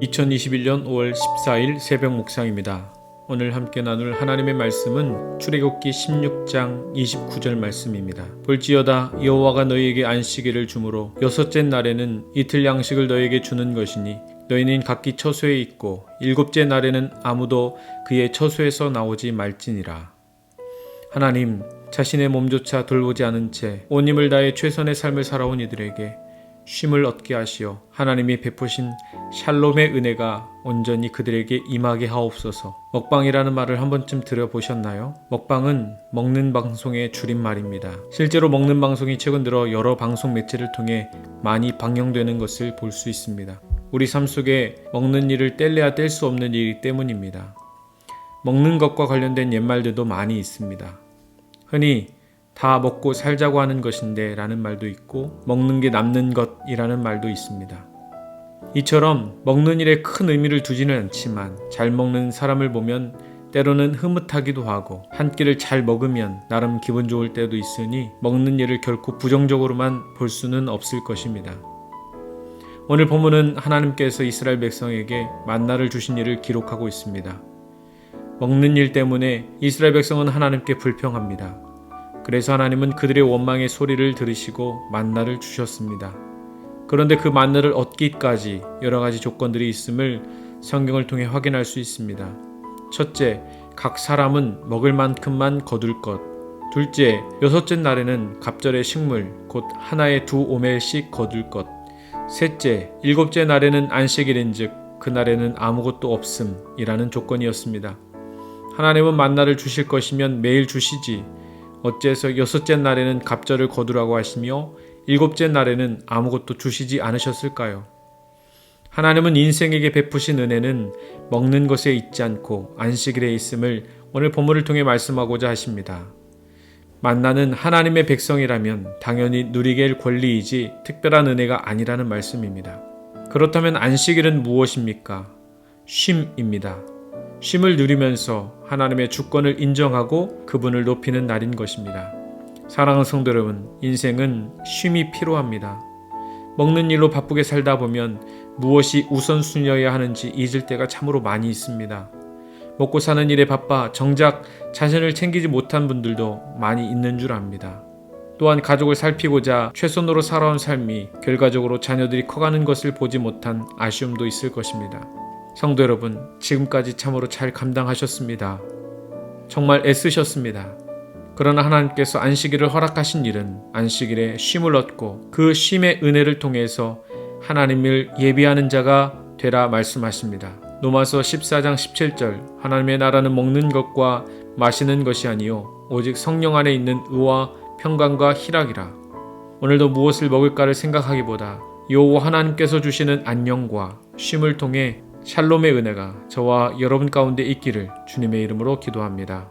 2021년 5월 14일 새벽 묵상입니다. 오늘 함께 나눌 하나님의 말씀은 출애굽기 16장 29절 말씀입니다. 볼지어다 여호와가 너희에게 안식일을 주므로 여섯째 날에는 이틀 양식을 너희에게 주는 것이니 너희는 각기 처소에 있고 일곱째 날에는 아무도 그의 처소에서 나오지 말지니라. 하나님, 자신의 몸조차 돌보지 않은 채 온 힘을 다해 최선의 삶을 살아온 이들에게 쉼을 얻게 하시어 하나님이 베푸신 샬롬의 은혜가 온전히 그들에게 임하게 하옵소서. 먹방이라는 말을 한 번쯤 들어보셨나요? 먹방은 먹는 방송의 줄임말입니다. 실제로 먹는 방송이 최근 들어 여러 방송 매체를 통해 많이 방영되는 것을 볼 수 있습니다. 우리 삶 속에 먹는 일을 뗄래야 뗄 수 없는 일이기 때문입니다. 먹는 것과 관련된 옛말들도 많이 있습니다. 흔히 다 먹고 살자고 하는 것인데 라는 말도 있고 먹는 게 남는 것이라는 말도 있습니다. 이처럼 먹는 일에 큰 의미를 두지는 않지만 잘 먹는 사람을 보면 때로는 흐뭇하기도 하고 한 끼를 잘 먹으면 나름 기분 좋을 때도 있으니 먹는 일을 결코 부정적으로만 볼 수는 없을 것입니다. 오늘 본문은 하나님께서 이스라엘 백성에게 만나를 주신 일을 기록하고 있습니다. 먹는 일 때문에 이스라엘 백성은 하나님께 불평합니다. 그래서 하나님은 그들의 원망의 소리를 들으시고 만나를 주셨습니다. 그런데 그 만나를 얻기까지 여러 가지 조건들이 있음을 성경을 통해 확인할 수 있습니다. 첫째, 각 사람은 먹을 만큼만 거둘 것. 둘째, 여섯째 날에는 갑절의 식물, 곧 하나에 2오멜씩 거둘 것. 셋째, 일곱째 날에는 안식일인즉 그날에는 아무것도 없음이라는 조건이었습니다. 하나님은 만나를 주실 것이면 매일 주시지 어째서 여섯째 날에는 갑절을 거두라고 하시며 일곱째 날에는 아무것도 주시지 않으셨을까요? 하나님은 인생에게 베푸신 은혜는 먹는 것에 있지 않고 안식일에 있음을 오늘 본문을 통해 말씀하고자 하십니다. 만나는 하나님의 백성이라면 당연히 누리게 할 권리이지 특별한 은혜가 아니라는 말씀입니다. 그렇다면 안식일은 무엇입니까? 쉼입니다. 쉼을 누리면서 하나님의 주권을 인정하고 그분을 높이는 날인 것입니다. 사랑하는 성도 여러분, 인생은 쉼이 필요합니다. 먹는 일로 바쁘게 살다 보면 무엇이 우선순위여야 하는지 잊을 때가 참으로 많이 있습니다. 먹고 사는 일에 바빠 정작 자신을 챙기지 못한 분들도 많이 있는 줄 압니다. 또한 가족을 살피고자 최선으로 살아온 삶이 결과적으로 자녀들이 커가는 것을 보지 못한 아쉬움도 있을 것입니다. 성도 여러분, 지금까지 참으로 잘 감당하셨습니다. 정말 애쓰셨습니다. 그러나 하나님께서 안식일을 허락하신 일은 안식일에 쉼을 얻고 그 쉼의 은혜를 통해서 하나님을 예비하는 자가 되라 말씀하십니다. 로마서 14장 17절, 하나님의 나라는 먹는 것과 마시는 것이 아니요 오직 성령 안에 있는 의와 평강과 희락이라. 오늘도 무엇을 먹을까를 생각하기보다 여호와 하나님께서 주시는 안녕과 쉼을 통해 샬롬의 은혜가 저와 여러분 가운데 있기를 주님의 이름으로 기도합니다.